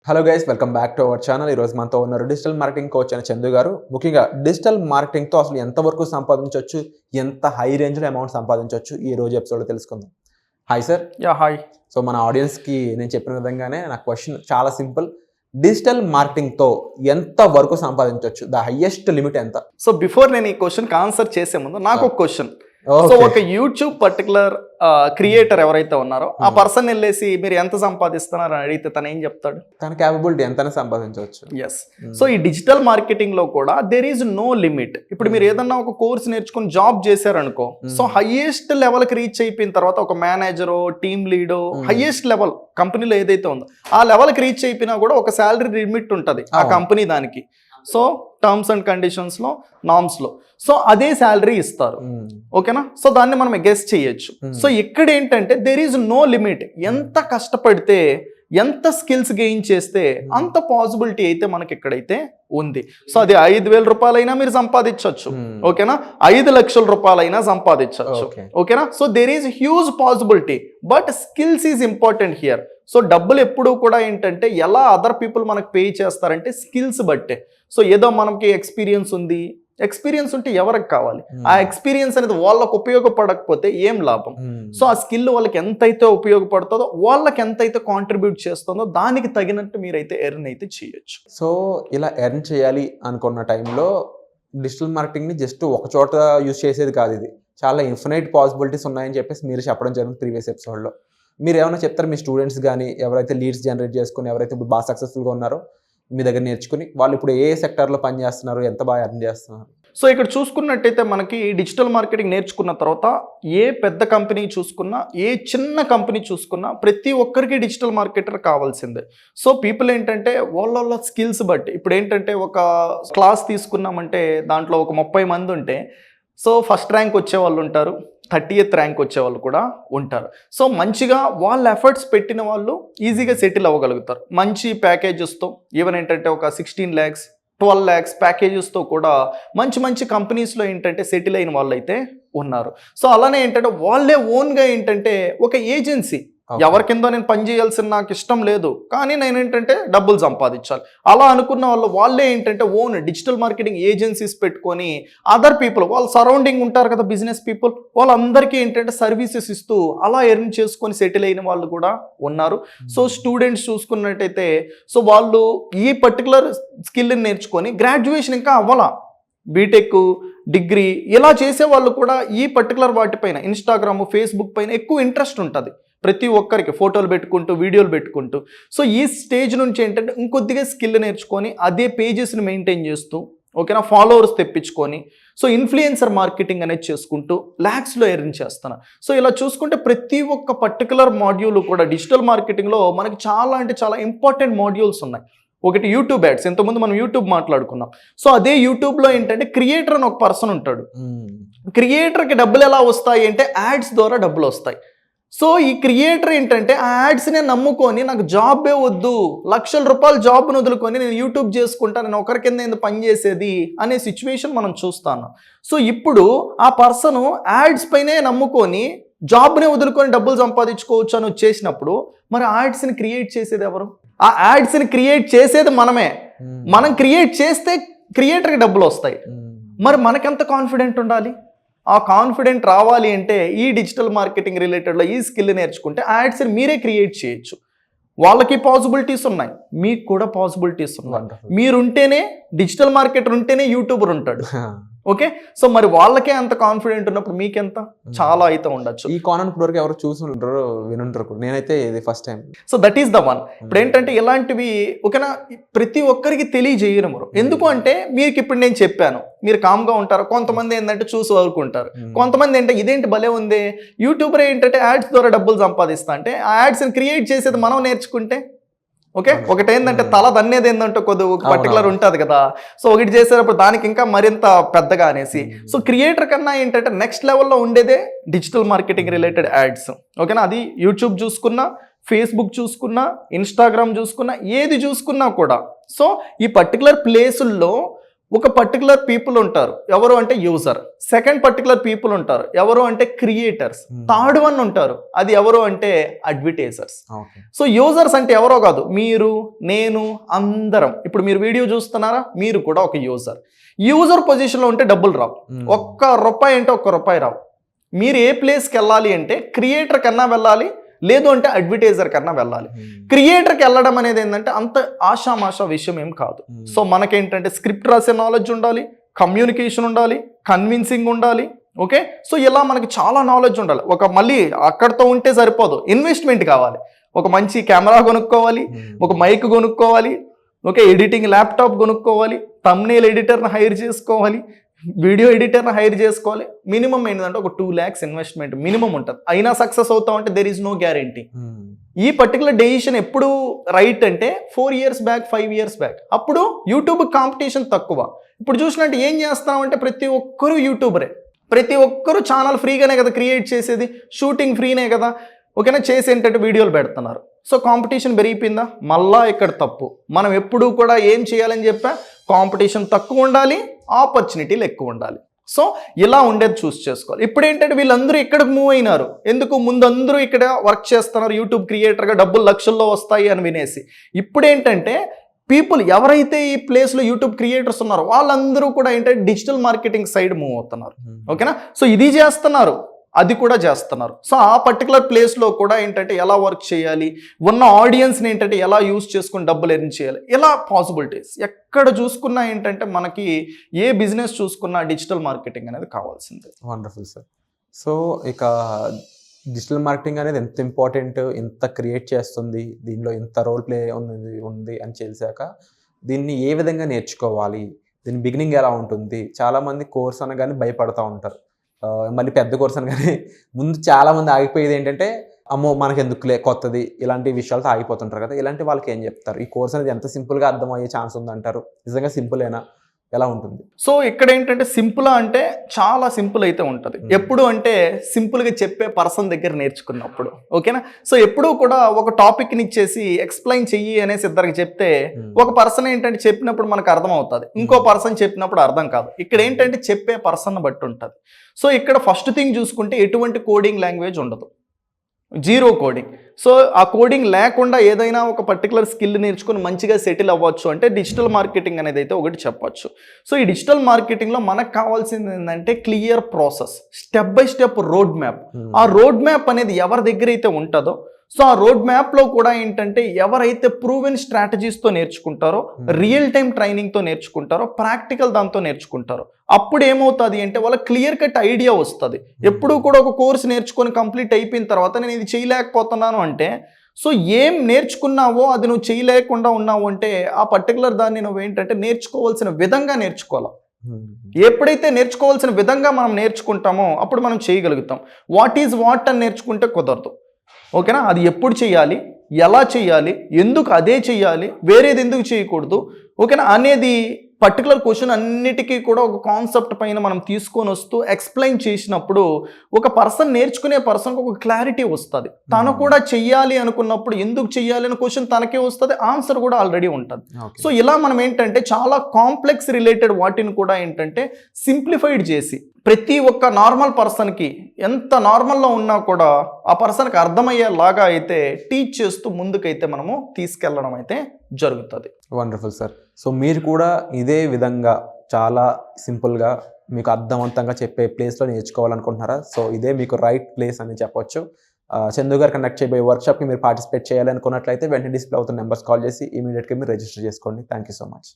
Hello guys, welcome back to our channel. ఈరోజు మనతో ఉన్నారు డిజిటల్ మార్కెటింగ్ కోచ్ అయిన చందు గారు. ముఖ్యంగా డిజిటల్ మార్కెటింగ్తో అసలు ఎంతవరకు సంపాదించవచ్చు, ఎంత హై రేంజ్లో అమౌంట్ సంపాదించవచ్చు, ఈ రోజు ఎపిసోడ్లో తెలుసుకుందాం. Hi sir. హాయ్. సో మన ఆడియన్స్కి నేను చెప్పిన విధంగానే నా క్వశ్చన్ చాలా సింపుల్. డిజిటల్ మార్కెటింగ్తో ఎంత వరకు సంపాదించవచ్చు, ద హైయెస్ట్ లిమిట్ ఎంత? సో బిఫోర్ నేను ఈ క్వశ్చన్కి ఆన్సర్ చేసే ముందు నాకు ఒక క్వశ్చన్. సో ఒక యూట్యూబ్ పర్టికులర్ క్రియేటర్ ఎవరైతే ఉన్నారో ఆ పర్సన్ వెళ్ళేసి మీరు ఎంత సంపాదిస్తున్నారు అని అడిగితే తను ఏం చెప్తాడు? తన క్యాపబిలిటీ ఎంతైనా సంపాదించవచ్చు. ఎస్. సో ఈ డిజిటల్ మార్కెటింగ్ లో కూడా దేర్ ఈజ్ నో లిమిట్. ఇప్పుడు మీరు ఏదన్నా ఒక కోర్స్ నేర్చుకుని జాబ్ చేశారనుకో, సో హైయెస్ట్ లెవెల్ కి రీచ్ అయిపోయిన తర్వాత ఒక మేనేజరో టీమ్ లీడో హైయెస్ట్ లెవెల్ కంపెనీలో ఏదైతే ఉందో ఆ లెవెల్ కి రీచ్ అయిపోయినా కూడా ఒక శాలరీ లిమిట్ ఉంటుంది ఆ కంపెనీ దానికి. సో టర్మ్స్ అండ్ కండిషన్స్ లో, నామ్స్ లో, సో అదే శాలరీ ఇస్తారు. ఓకేనా? సో దాన్ని మనం గెస్ చేయొచ్చు. సో ఇక్కడ ఏంటంటే దేర్ ఈజ్ నో లిమిట్. ఎంత కష్టపడితే, ఎంత స్కిల్స్ గెయిన్ చేస్తే అంత పాసిబిలిటీ అయితే మనకి ఎక్కడైతే ఉంది. సో అది 5,000 రూపాయలైనా మీరు సంపాదించవచ్చు. ఓకేనా? 5 లక్షల రూపాయలైనా సంపాదించవచ్చు. ఓకేనా? So there is huge possibility, but skills is important here. So డబ్బులు ఎప్పుడూ కూడా ఏంటంటే ఎలా అదర్ పీపుల్ మనకు పే చేస్తారంటే స్కిల్స్ బట్టే. సో ఏదో మనకి ఎక్స్పీరియన్స్ ఉంది, ఎక్స్పీరియన్స్ ఉంటే ఎవరికి కావాలి? ఆ ఎక్స్పీరియన్స్ అనేది వాళ్ళకు ఉపయోగపడకపోతే ఏం లాభం? సో ఆ స్కిల్ వాళ్ళకి ఎంతైతే ఉపయోగపడుతుందో, వాళ్ళకి ఎంతైతే కాంట్రిబ్యూట్ చేస్తుందో దానికి తగినట్టు మీరైతే ఎర్న్ అయితే చేయొచ్చు. సో ఇలా ఎర్న్ చేయాలి అనుకున్న టైంలో డిజిటల్ మార్కెటింగ్ని జస్ట్ ఒక చోట యూజ్ చేసేది కాదు. ఇది చాలా ఇన్ఫినైట్ పాసిబిలిటీస్ ఉన్నాయని చెప్పేసి మీరు చెప్పడం జరిగింది ప్రీవియస్ ఎపిసోడ్లో. మీరు ఏమైనా చెప్తారు? మీ స్టూడెంట్స్ కానీ ఎవరైతే లీడ్స్ జనరేట్ చేసుకుని, ఎవరైతే ఇప్పుడు బాగా సక్సెస్ఫుల్గా ఉన్నారో మీ దగ్గర నేర్చుకుని, వాళ్ళు ఇప్పుడు ఏ సెక్టర్లో పనిచేస్తున్నారు, ఎంత బాగా ఎర్న్ చేస్తున్నారు? సో ఇక్కడ చూసుకున్నట్టయితే మనకి డిజిటల్ మార్కెటింగ్ నేర్చుకున్న తర్వాత ఏ పెద్ద కంపెనీ చూసుకున్నా, ఏ చిన్న కంపెనీ చూసుకున్నా ప్రతి ఒక్కరికి డిజిటల్ మార్కెటర్ కావాల్సిందే. సో పీపుల్ ఏంటంటే వాళ్ళ స్కిల్స్ బట్టి, ఇప్పుడు ఏంటంటే ఒక క్లాస్ తీసుకున్నామంటే దాంట్లో ఒక 30 మంది ఉంటే, సో ఫస్ట్ ర్యాంక్ వచ్చే వాళ్ళు ఉంటారు, 30th ర్యాంక్ వచ్చే వాళ్ళు కూడా ఉంటారు. సో మంచిగా వాళ్ళ ఎఫర్ట్స్ పెట్టిన వాళ్ళు ఈజీగా సెటిల్ అవ్వగలుగుతారు. మంచి ప్యాకేజెస్తో, ఈవెన్ ఏంటంటే ఒక 16 lakhs 12 lakhs ప్యాకేజెస్తో కూడా మంచి మంచి కంపెనీస్లో ఏంటంటే సెటిల్ అయిన వాళ్ళు అయితే ఉన్నారు. సో అలానే ఏంటంటే వాళ్ళే ఓన్గా ఏంటంటే ఒక ఏజెన్సీ, ఎవరి కింద నేను పని చేయాల్సిన నాకు ఇష్టం లేదు, కానీ నేను ఏంటంటే డబ్బులు సంపాదించాలి అలా అనుకున్న వాళ్ళే ఏంటంటే ఓన్ డిజిటల్ మార్కెటింగ్ ఏజెన్సీస్ పెట్టుకొని అదర్ పీపుల్, వాళ్ళ సరౌండింగ్ ఉంటారు కదా బిజినెస్ పీపుల్, వాళ్ళందరికీ ఏంటంటే సర్వీసెస్ ఇస్తూ అలా ఎర్న్ చేసుకొని సెటిల్ అయిన వాళ్ళు కూడా ఉన్నారు. సో స్టూడెంట్స్ చూసుకున్నట్టయితే సో వాళ్ళు ఈ పర్టికులర్ స్కిల్ని నేర్చుకొని గ్రాడ్యుయేషన్ ఇంకా అవ్వాలా, బీటెక్, డిగ్రీ ఇలా చేసే వాళ్ళు కూడా ఈ పర్టికులర్ వాటిపైన ఇన్స్టాగ్రామ్, ఫేస్బుక్ పైన ఎక్కువ ఇంట్రెస్ట్ ఉంటుంది ప్రతి ఒక్కరికి, ఫోటోలు పెట్టుకుంటూ, వీడియోలు పెట్టుకుంటూ. సో ఈ స్టేజ్ నుంచి ఏంటంటే ఇంకొద్దిగా స్కిల్ నేర్చుకొని అదే పేజెస్ని మెయింటైన్ చేస్తూ, ఓకేనా, ఫాలోవర్స్ తెప్పించుకొని, సో ఇన్ఫ్లుయెన్సర్ మార్కెటింగ్ అనేది చేసుకుంటూ ల్యాక్స్లో ఎర్న్ చేస్తాను. సో ఇలా చూసుకుంటే ప్రతి ఒక్క పర్టికులర్ మాడ్యూల్ కూడా డిజిటల్ మార్కెటింగ్లో మనకి చాలా అంటే చాలా ఇంపార్టెంట్ మాడ్యూల్స్ ఉన్నాయి. ఒకటి యూట్యూబ్ యాడ్స్, ఇంతకుముందు మనం యూట్యూబ్ మాట్లాడుకున్నాం. సో అదే యూట్యూబ్లో ఏంటంటే క్రియేటర్ అని ఒక పర్సన్ ఉంటాడు. క్రియేటర్కి డబ్బులు ఎలా వస్తాయి అంటే యాడ్స్ ద్వారా డబ్బులు వస్తాయి. సో ఈ క్రియేటర్ ఏంటంటే ఆ యాడ్స్నే నమ్ముకొని నాకు జాబే వద్దు, లక్షల రూపాయలు జాబ్ను వదులుకొని నేను యూట్యూబ్ చేసుకుంటా, నేను ఒకరి కింద ఎందుకు పని చేసేది అనే సిచ్యువేషన్ మనం చూస్తాను. సో ఇప్పుడు ఆ పర్సన్ యాడ్స్ పైనే నమ్ముకొని జాబ్నే వదులుకొని డబ్బులు సంపాదించుకోవచ్చు అని వచ్చేసినప్పుడు మరి యాడ్స్ని క్రియేట్ చేసేది ఎవరు? ఆ యాడ్స్ని క్రియేట్ చేసేది మనమే. మనం క్రియేట్ చేస్తే క్రియేటర్కి డబ్బులు వస్తాయి. మరి మనకెంత కాన్ఫిడెంట్ ఉండాలి? ఆ కాన్ఫిడెంట్ రావాలి అంటే ఈ డిజిటల్ మార్కెటింగ్ రిలేటెడ్లో ఈ స్కిల్ నేర్చుకుంటే యాడ్స్ని మీరే క్రియేట్ చేయొచ్చు. వాళ్ళకి పాసిబిలిటీస్ ఉన్నాయి, మీకు కూడా పాసిబిలిటీస్ ఉన్నాయి. మీరుంటేనే డిజిటల్ మార్కెటర్ ఉంటేనే యూట్యూబర్ ఉంటాడు. ఓకే, సో మరి వాళ్ళకే అంత కాన్ఫిడెంట్ ఉన్నప్పుడు మీకెంత చాలా అయితే ఉండొచ్చు. ఈ కాన్ఫిడెంట్ ఇప్పటివరకు ఎవరు చూసి ఉంటారు, వినుంటారు, నేనైతే ఇది first time. So that is the one. ఇప్పుడు ఏంటంటే ఇలాంటివి ఓకేనా ప్రతి ఒక్కరికి తెలియజేయడం. ఎందుకు అంటే మీకు ఇప్పుడు నేను చెప్పాను, మీరు కామ్గా ఉంటారు. కొంతమంది ఏంటంటే చూసి వదులుకుంటారు, కొంతమంది ఏంటంటే ఇదేంటి భలే ఉంది, యూట్యూబర్ ఏంటంటే యాడ్స్ ద్వారా డబ్బులు సంపాదిస్తా అంటే ఆ యాడ్స్ని క్రియేట్ చేసేది మనం నేర్చుకుంటే. ఓకే, ఒకటి ఏంటంటే తల దన్నేది ఏంటంటే కొద్దిగా ఒక పర్టికులర్ ఉంటుంది కదా. సో ఒకటి చేసేటప్పుడు దానికి ఇంకా మరింత పెద్దగా అనేసి, సో క్రియేటర్ కన్నా ఏంటంటే నెక్స్ట్ లెవెల్లో ఉండేదే డిజిటల్ మార్కెటింగ్ రిలేటెడ్ యాడ్స్. ఓకేనా, అది యూట్యూబ్ చూసుకున్నా, ఫేస్బుక్ చూసుకున్నా, ఇన్స్టాగ్రామ్ చూసుకున్నా, ఏది చూసుకున్నా కూడా. సో ఈ పర్టికులర్ ప్లేసుల్లో ఒక పర్టికులర్ పీపుల్ ఉంటారు, ఎవరు అంటే యూజర్. సెకండ్ పర్టికులర్ పీపుల్ ఉంటారు, ఎవరు అంటే క్రియేటర్స్. థర్డ్ వన్ ఉంటారు, అది ఎవరు అంటే అడ్వర్టైజర్స్. సో యూజర్స్ అంటే ఎవరో కాదు, మీరు, నేను, అందరం. ఇప్పుడు మీరు వీడియో చూస్తున్నారా, మీరు కూడా ఒక యూజర్. యూజర్ పొజిషన్లో ఉంటే డబ్బులు రావు, ₹1 అంటే ₹1 రావు. మీరు ఏ ప్లేస్కి వెళ్ళాలి అంటే క్రియేటర్ కన్నా వెళ్ళాలి, లేదు అంటే అడ్వర్టైజర్ కన్నా వెళ్ళాలి. క్రియేటర్కి వెళ్ళడం అనేది ఏంటంటే అంత ఆషామాషా విషయం ఏం కాదు. సో మనకేంటంటే స్క్రిప్ట్ రాసే నాలెడ్జ్ ఉండాలి, కమ్యూనికేషన్ ఉండాలి, కన్విన్సింగ్ ఉండాలి. ఓకే, సో ఇలా మనకి చాలా నాలెడ్జ్ ఉండాలి. మళ్ళీ అక్కడితో ఉంటే సరిపోదు, ఇన్వెస్ట్మెంట్ కావాలి. ఒక మంచి కెమెరా కొనుక్కోవాలి, ఒక మైక్ కొనుక్కోవాలి, ఓకే, ఎడిటింగ్ ల్యాప్టాప్ కొనుక్కోవాలి, థంబ్నెయిల్ ఎడిటర్ని హైర్ చేసుకోవాలి, వీడియో ఎడిటర్ని హైర్ చేసుకోవాలి. మినిమం ఏంటంటే ఒక 2 lakhs ఇన్వెస్ట్మెంట్ మినిమం ఉంటుంది. అయినా సక్సెస్ అవుతామంటే దెర్ ఈజ్ నో గ్యారంటీ. ఈ పర్టికులర్ డెసిషన్ ఎప్పుడు రైట్ అంటే 4 years బ్యాక్, 5 years బ్యాక్. అప్పుడు యూట్యూబ్ కాంపిటీషన్ తక్కువ. ఇప్పుడు చూసినట్టు ఏం చేస్తామంటే ప్రతి ఒక్కరూ యూట్యూబరే, ప్రతి ఒక్కరూ ఛానల్ ఫ్రీగానే కదా క్రియేట్ చేసేది, షూటింగ్ ఫ్రీనే కదా, ఓకేనా, చేసి ఏంటంటే వీడియోలు పెడుతున్నారు. సో కాంపిటీషన్ పెరిగిపోయిందా? మళ్ళా ఇక్కడ తప్పు. మనం ఎప్పుడూ కూడా ఏం చేయాలని చెప్పా, కాంపిటీషన్ తక్కువ ఉండాలి, ఆపర్చునిటీలు ఎక్కువ ఉండాలి. సో ఇలా ఉండేది చూస్ చేసుకోవాలి. ఇప్పుడు ఏంటంటే వీళ్ళందరూ ఇక్కడికి మూవ్ అయినారు, ఎందుకు, ముందు అందరూ ఇక్కడ వర్క్ చేస్తున్నారు, యూట్యూబ్ క్రియేటర్గా డబ్బులు లక్షల్లో వస్తాయి అని వినేసి. ఇప్పుడు ఏంటంటే పీపుల్ ఎవరైతే ఈ ప్లేస్లో యూట్యూబ్ క్రియేటర్స్ ఉన్నారో వాళ్ళందరూ కూడా ఏంటంటే డిజిటల్ మార్కెటింగ్ సైడ్ మూవ్ అవుతున్నారు. ఓకేనా, సో ఇది చేస్తున్నారు, అది కూడా చేస్తున్నారు. సో ఆ పర్టికులర్ ప్లేస్లో కూడా ఏంటంటే ఎలా వర్క్ చేయాలి, ఉన్న ఆడియన్స్ని ఏంటంటే ఎలా యూజ్ చేసుకుని డబ్బులు ఎర్న్ చేయాలి, ఎలా పాసిబిలిటీస్ ఎక్కడ చూసుకున్నా ఏంటంటే మనకి ఏ బిజినెస్ చూసుకున్నా డిజిటల్ మార్కెటింగ్ అనేది కావాల్సిందే. Wonderful sir. సో ఇక డిజిటల్ మార్కెటింగ్ అనేది ఎంత ఇంపార్టెంట్, ఎంత క్రియేట్ చేస్తుంది, దీనిలో ఎంత రోల్ ప్లే ఉంది అని తెలిసాక దీన్ని ఏ విధంగా నేర్చుకోవాలి, దీని బిగినింగ్ ఎలా ఉంటుంది. చాలామంది కోర్స్ అనగానే భయపడుతూ ఉంటారు, మళ్ళీ పెద్ద కోర్స్ అనగానే. ముందు చాలామంది ఆగిపోయేది ఏంటంటే అమ్మో మనకి ఎందుకులే కొత్తది, ఇలాంటి విషయాలతో ఆగిపోతుంటారు కదా. ఇలాంటి వాళ్ళకి ఏం చెప్తారు? ఈ కోర్స్ అనేది ఎంత సింపుల్గా అర్థమయ్యే ఛాన్స్ ఉందంటారు? నిజంగా సింపులేనా, ఎలా ఉంటుంది? సో ఇక్కడ ఏంటంటే సింపుల్ అంటే చాలా సింపుల్ అయితే ఉంటుంది. ఎప్పుడు అంటే సింపుల్గా చెప్పే పర్సన్ దగ్గర నేర్చుకున్నప్పుడు, ఓకేనా. సో ఎప్పుడూ కూడా ఒక టాపిక్ని ఇచ్చేసి ఎక్స్ప్లెయిన్ చెయ్యి అనేసి ఇద్దరికి చెప్తే ఒక పర్సన్ ఏంటంటే చెప్పినప్పుడు మనకు అర్థం అవుతుంది, ఇంకో పర్సన్ చెప్పినప్పుడు అర్థం కాదు. ఇక్కడ ఏంటంటే చెప్పే పర్సన్ బట్టి ఉంటుంది. సో ఇక్కడ ఫస్ట్ థింగ్ చూసుకుంటే ఎటువంటి కోడింగ్ లాంగ్వేజ్ ఉండదు, జీరో కోడింగ్. సో ఆ కోడింగ్ లేకుండా ఏదైనా ఒక పర్టికులర్ స్కిల్ నేర్చుకుని మంచిగా సెటిల్ అవ్వచ్చు అంటే డిజిటల్ మార్కెటింగ్ అనేది అయితే ఒకటి చెప్పచ్చు. సో ఈ డిజిటల్ మార్కెటింగ్లో మనకు కావాల్సింది ఏంటంటే clear process, step by step road map. ఆ రోడ్ మ్యాప్ అనేది ఎవరి దగ్గర అయితే ఉంటుందో, సో ఆ రోడ్ మ్యాప్లో కూడా ఏంటంటే ఎవరైతే ప్రూవెన్ స్ట్రాటజీస్తో నేర్చుకుంటారో, రియల్ టైం ట్రైనింగ్తో నేర్చుకుంటారో, ప్రాక్టికల్ దాంతో నేర్చుకుంటారో, అప్పుడు ఏమవుతుంది అంటే వాళ్ళ క్లియర్ కట్ ఐడియా వస్తుంది. ఎప్పుడు కూడా ఒక కోర్స్ నేర్చుకొని కంప్లీట్ అయిపోయిన తర్వాత నేను ఇది చేయలేకపోతున్నాను అంటే, సో ఏం నేర్చుకున్నావో అది నువ్వు చేయలేకుండా ఉన్నావు అంటే ఆ పర్టికులర్ దాన్ని నువ్వు ఏంటంటే నేర్చుకోవాల్సిన విధంగా నేర్చుకోవాలి. ఎప్పుడైతే నేర్చుకోవాల్సిన విధంగా మనం నేర్చుకుంటామో అప్పుడు మనం చేయగలుగుతాం. వాట్ ఈజ్ వాట్ అని నేర్చుకుంటే కుదరదు, ఓకేనా. అది ఎప్పుడు చేయాలి, ఎలా చేయాలి, ఎందుకు అదే చేయాలి, వేరేది ఎందుకు చేయకూడదు, ఓకేనా అనేది పర్టికులర్ క్వశ్చన్ అన్నిటికీ కూడా ఒక కాన్సెప్ట్ పైన మనం తీసుకొని వస్తూ ఎక్స్ప్లెయిన్ చేసినప్పుడు ఒక పర్సన్ నేర్చుకునే పర్సన్కి ఒక క్లారిటీ వస్తుంది. తను కూడా చెయ్యాలి అనుకున్నప్పుడు ఎందుకు చెయ్యాలి అనే క్వశ్చన్ తనకే వస్తుంది, ఆన్సర్ కూడా ఆల్రెడీ ఉంటుంది. సో ఇలా మనం ఏంటంటే చాలా కాంప్లెక్స్ రిలేటెడ్ వాటిని కూడా ఏంటంటే సింప్లిఫైడ్ చేసి ప్రతి ఒక్క నార్మల్ పర్సన్కి ఎంత నార్మల్లో ఉన్నా కూడా ఆ పర్సన్కి అర్థమయ్యేలాగా అయితే టీచ్ చేస్తూ ముందుకైతే మనము తీసుకెళ్ళడం అయితే జరుగుతుంది. Wonderful sir. సో మీరు కూడా ఇదే విధంగా చాలా సింపుల్గా మీకు అర్థవంతంగా చెప్పే ప్లేస్లో నేర్చుకోవాలనుకుంటున్నారా? సో ఇదే మీకు రైట్ ప్లేస్ అని చెప్పొచ్చు. చందు గారు కండక్ట్ చేయబోయే వర్క్షాప్కి మీరు పార్టిసిపేట్ చేయాలనుకున్నట్లయితే వెంటనే డిస్ప్లే అవుతున్న నెంబర్స్ కాల్ చేసి ఇమీడియట్గా మీరు రిజిస్టర్ చేసుకోండి. Thank you so much.